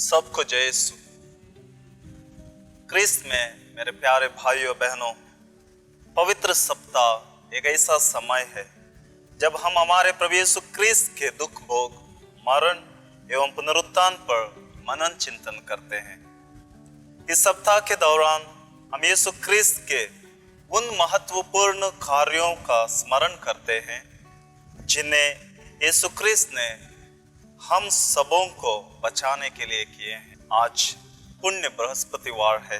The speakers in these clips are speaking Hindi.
सबको जय यीशु। क्रिस्त में मेरे प्यारे भाइयों बहनों, पवित्र सप्ताह एक ऐसा समय है जब हम हमारे प्रभु यीशु क्रिस्त के दुख भोग, मरण एवं पुनरुत्थान पर मनन चिंतन करते हैं। इस सप्ताह के दौरान हम यीशु क्रिस्त के उन महत्वपूर्ण कार्यों का स्मरण करते हैं जिन्हें यीशु क्रिस्त ने हम सबों को बचाने के लिए किए हैं। आज पुण्य बृहस्पतिवार है,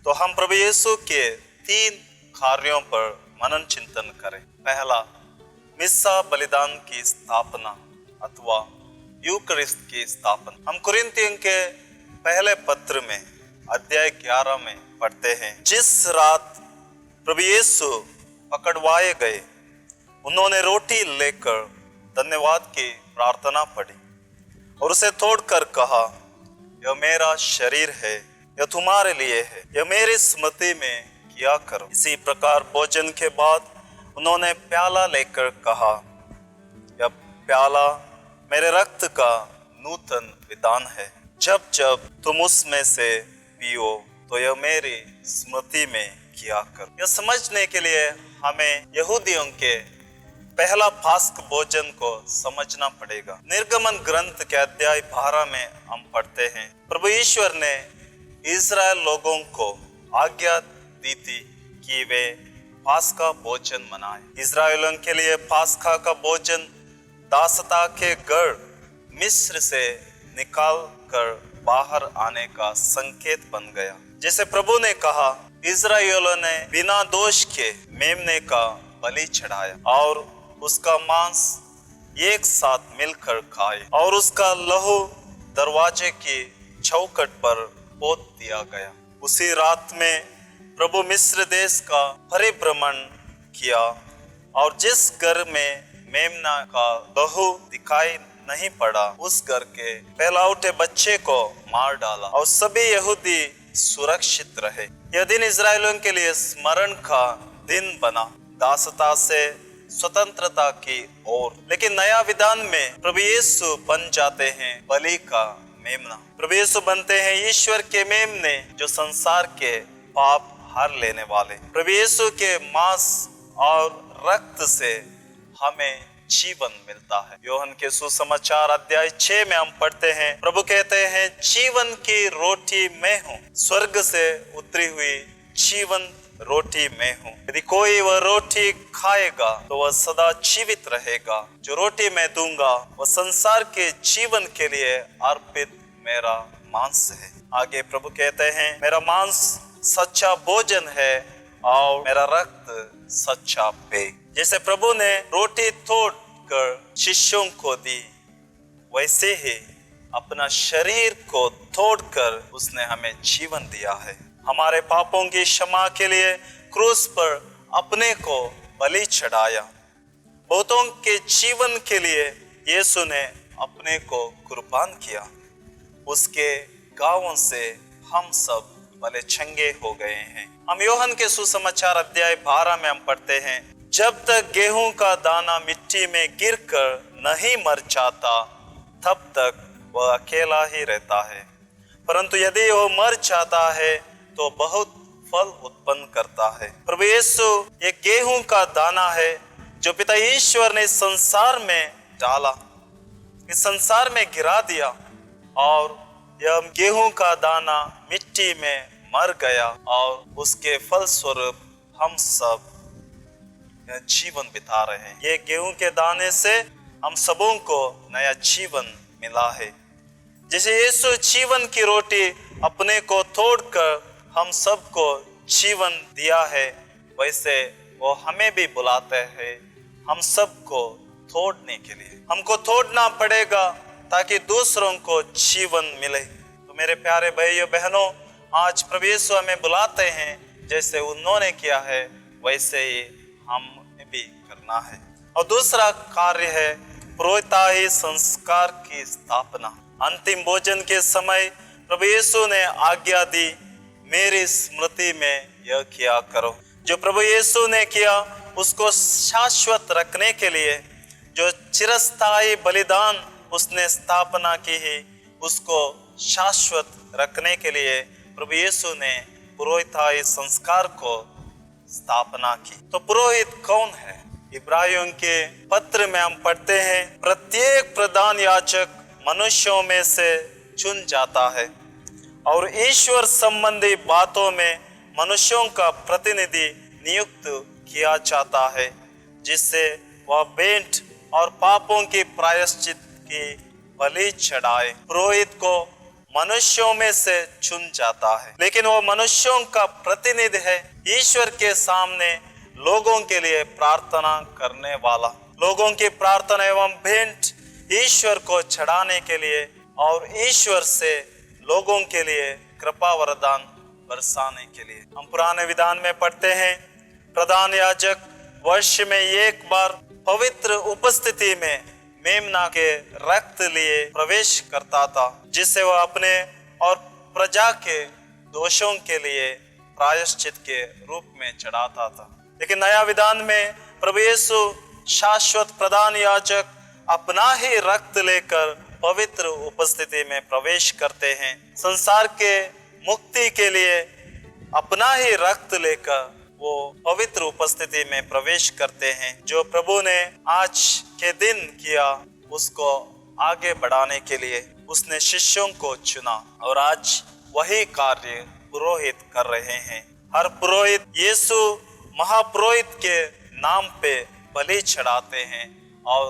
तो हम प्रभु यीशु के 3 कार्यों पर मनन चिंतन करें। पहला, मिस्सा बलिदान की स्थापना अथवा यूकरिस्ट की स्थापना। हम कुरिन्थियों के पहले पत्र में अध्याय 11 में पढ़ते हैं, जिस रात प्रभु यीशु पकड़वाए गए, उन्होंने रोटी लेकर धन्यवाद की प्रार्थना पढ़ी और उसे तोड़कर कहा, यह मेरा शरीर है, यह तुम्हारे लिए है, यह मेरी स्मृति में किया करो। इसी प्रकार भोजन के बाद उन्होंने प्याला लेकर कहा, यह प्याला मेरे रक्त का नूतन विधान है, जब जब तुम उसमें से पियो तो यह मेरी स्मृति में किया करो। यह समझने के लिए हमें यहूदियों के पहला फास्क भोजन को समझना पड़ेगा। निर्गमन ग्रंथ के अध्याय 12 में हम पढ़ते हैं, प्रभु ईश्वर ने इजराइल लोगों को आज्ञा दी थी कि वे फास्का भोजन मनाएं। इजराइलियों के लिए फास्का का भोजन दासता के गढ़ मिस्र से निकाल कर बाहर आने का संकेत बन गया। जैसे प्रभु ने कहा, इजराइलियों ने बिना दोष के मेमने का बलि चढ़ाया और उसका मांस एक साथ मिलकर खाए और उसका लहू दरवाजे की चौखट पर पोत दिया गया। उसी रात में प्रभु मिस्र देश का परिभ्रमण किया और जिस घर में मेमना का लहू दिखाई नहीं पड़ा, उस घर के पहलौठे बच्चे को मार डाला और सभी यहूदी सुरक्षित रहे। यह दिन इजराइलियों के लिए स्मरण का दिन बना, दासता से स्वतंत्रता की ओर। लेकिन नया विधान में प्रभु यीशु बन जाते हैं बलि का मेमना। प्रभु यीशु बनते हैं ईश्वर के मेमने, जो संसार के पाप हर लेने वाले। प्रभु यीशु के मांस और रक्त से हमें जीवन मिलता है। योहन के सुसमाचार अध्याय 6 में हम पढ़ते हैं, प्रभु कहते हैं, जीवन की रोटी मैं हूँ, स्वर्ग से उतरी हुई जीवन रोटी मैं हूँ। यदि कोई वह रोटी खाएगा तो वह सदा जीवित रहेगा। जो रोटी मैं दूंगा वह संसार के जीवन के लिए अर्पित मेरा मांस है। आगे प्रभु कहते हैं, मेरा मांस सच्चा भोजन है और मेरा रक्त सच्चा पेय। जैसे प्रभु ने रोटी तोड़कर शिष्यों को दी, वैसे ही अपना शरीर को तोड़कर उसने हमें जीवन दिया है। हमारे पापों की क्षमा के लिए क्रूस पर अपने को बलि चढ़ाया। बहुतों के जीवन के लिए यीशु ने अपने को कुर्बान किया। उसके गांवों से हम सब भले चंगे हो गए हैं। हम यूहन्ना के सुसमाचार अध्याय 12 में हम पढ़ते हैं, जब तक गेहूं का दाना मिट्टी में गिरकर नहीं मर जाता, तब तक वह अकेला ही रहता है, परंतु यदि वह मर जाता है तो बहुत फल उत्पन्न करता है। प्रभु यीशु एक गेहूं का दाना है जो पिता ईश्वर ने संसार में डाला, इस संसार में गिरा दिया और यह गेहूं का दाना मिट्टी में मर गया और उसके फल स्वरूप हम सब जीवन बिता रहे हैं। ये गेहूं के दाने से हम सबों को नया जीवन मिला है। जैसे यीशु जीवन की रोटी अपने को तोड़कर हम सबको जीवन दिया है, वैसे वो हमें भी बुलाते हैं हम सबको तोड़ने के लिए। हमको तोड़ना पड़ेगा ताकि दूसरों को जीवन मिले। तो मेरे प्यारे भाइयों बहनों, आज प्रभु यीशु हमें बुलाते हैं, जैसे उन्होंने किया है वैसे ही हमें भी करना है। और दूसरा कार्य है पुरोहिताई संस्कार की स्थापना। अंतिम भोजन के समय प्रभु यीशु ने आज्ञा दी, मेरी स्मृति में यह किया करो। जो प्रभु यीशु ने किया उसको शाश्वत रखने के लिए, जो चिरस्थायी बलिदान उसने स्थापना की है, उसको शाश्वत रखने के लिए प्रभु यीशु ने पुरोहिताई संस्कार को स्थापना की। तो पुरोहित कौन है? इब्राहियों के पत्र में हम पढ़ते हैं, प्रत्येक प्रधान याजक मनुष्यों में से चुन जाता है और ईश्वर संबंधी बातों में मनुष्यों का प्रतिनिधि नियुक्त किया जाता है, जिससे वह भेंट और पापों की प्रायश्चित की बलि चढ़ाए। पुरोहित को मनुष्यों में से चुन जाता है, लेकिन वो मनुष्यों का प्रतिनिधि है, ईश्वर के सामने लोगों के लिए प्रार्थना करने वाला, लोगों की प्रार्थना एवं भेंट ईश्वर को चढ़ाने के लिए और ईश्वर से लोगों के लिए कृपा वरदान बरसाने के लिए। हम पुराने विधान में पढ़ते हैं, प्रधान याजक वर्ष में एक बार पवित्र उपस्थिति में मेमना के रक्त लिए प्रवेश करता था, जिससे वह अपने और प्रजा के दोषों के लिए प्रायश्चित के रूप में चढ़ाता था। लेकिन नया विधान में प्रभु यीशु शाश्वत प्रधान याजक अपना ही रक्त लेकर पवित्र उपस्थिति में प्रवेश करते हैं। संसार के मुक्ति के लिए अपना ही रक्त लेकर वो पवित्र उपस्थिति में प्रवेश करते हैं। जो प्रभु ने आज के दिन किया, उसको आगे बढ़ाने के लिए उसने शिष्यों को चुना और आज वही कार्य पुरोहित कर रहे हैं। हर पुरोहित यीशु महापुरोहित के नाम पे बलि चढ़ाते हैं और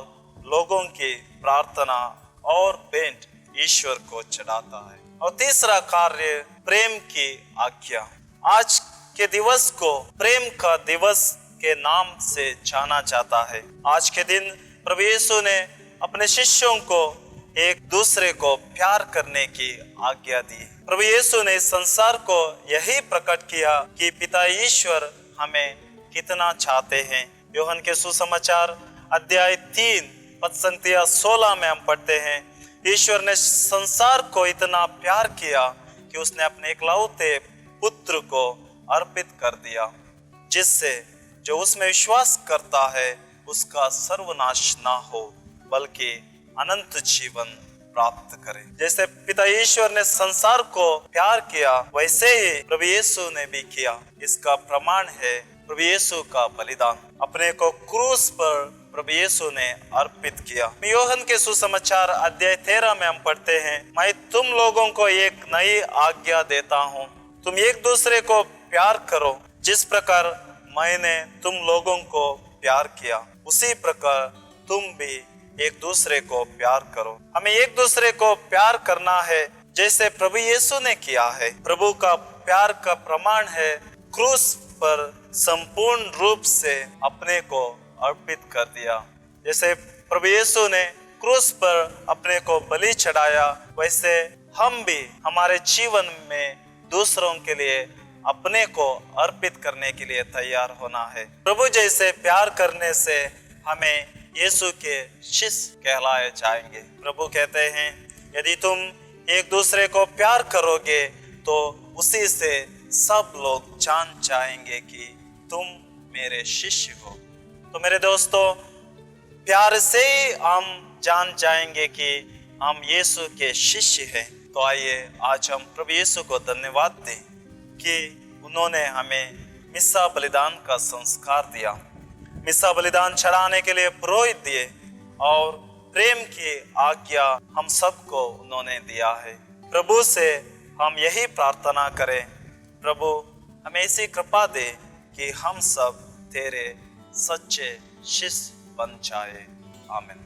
लोगों की प्रार्थना और भेंट ईश्वर को चढ़ाता है। और तीसरा कार्य प्रेम की आज्ञा। आज के दिवस को प्रेम का दिवस के नाम से जाना जाता है। आज के दिन प्रभु यीशु ने अपने शिष्यों को एक दूसरे को प्यार करने की आज्ञा दी। प्रभु यीशु ने इस संसार को यही प्रकट किया कि पिता ईश्वर हमें कितना चाहते हैं। यूहन्ना के सुसमाचार अध्याय 3 पद संख्या 16 में हम पढ़ते हैं, ईश्वर ने संसार को इतना प्यार किया कि उसने अपने इकलौते पुत्र को अर्पित कर दिया, जिससे जो उसमें विश्वास करता है उसका सर्वनाश ना हो बल्कि अनंत जीवन प्राप्त करे। जैसे पिता ईश्वर ने संसार को प्यार किया, वैसे ही प्रभु यीशु ने भी किया। इसका प्रमाण है प्रभु यीशु का बलिदान। अपने को क्रूस पर प्रभु यीशु ने अर्पित किया। यूहन्ना के सुसमाचार अध्याय 13 में हम पढ़ते हैं, मैं तुम लोगों को एक नई आज्ञा देता हूँ, तुम एक दूसरे को प्यार करो, जिस प्रकार मैंने तुम लोगों को प्यार किया उसी प्रकार तुम भी एक दूसरे को प्यार करो। हमें एक दूसरे को प्यार करना है जैसे प्रभु यीशु ने किया है। प्रभु का प्यार का प्रमाण है क्रूस पर संपूर्ण रूप से अपने को अर्पित कर दिया। जैसे प्रभु यीशु ने क्रूस पर अपने को बलि चढ़ाया, वैसे हम भी हमारे जीवन में दूसरों के लिए अपने को अर्पित करने के लिए तैयार होना है। प्रभु जैसे प्यार करने से हमें यीशु के शिष्य कहलाए जाएंगे। प्रभु कहते हैं, यदि तुम एक दूसरे को प्यार करोगे तो उसी से सब लोग जान जाएंगे कि तुम मेरे शिष्य हो। तो मेरे दोस्तों, प्यार से ही हम जान जाएंगे कि हम यीशु के शिष्य हैं। तो आइए आज हम प्रभु यीशु को धन्यवाद दें कि उन्होंने हमें मिस्सा बलिदान का संस्कार दिया, मिस्सा बलिदान चढ़ाने के लिए पुरोहित दिए और प्रेम की आज्ञा हम सबको उन्होंने दिया है। प्रभु से हम यही प्रार्थना करें, प्रभु हमें ऐसी कृपा दे कि हम सब तेरे सच्चे शिष्य बन जाए। आमीन।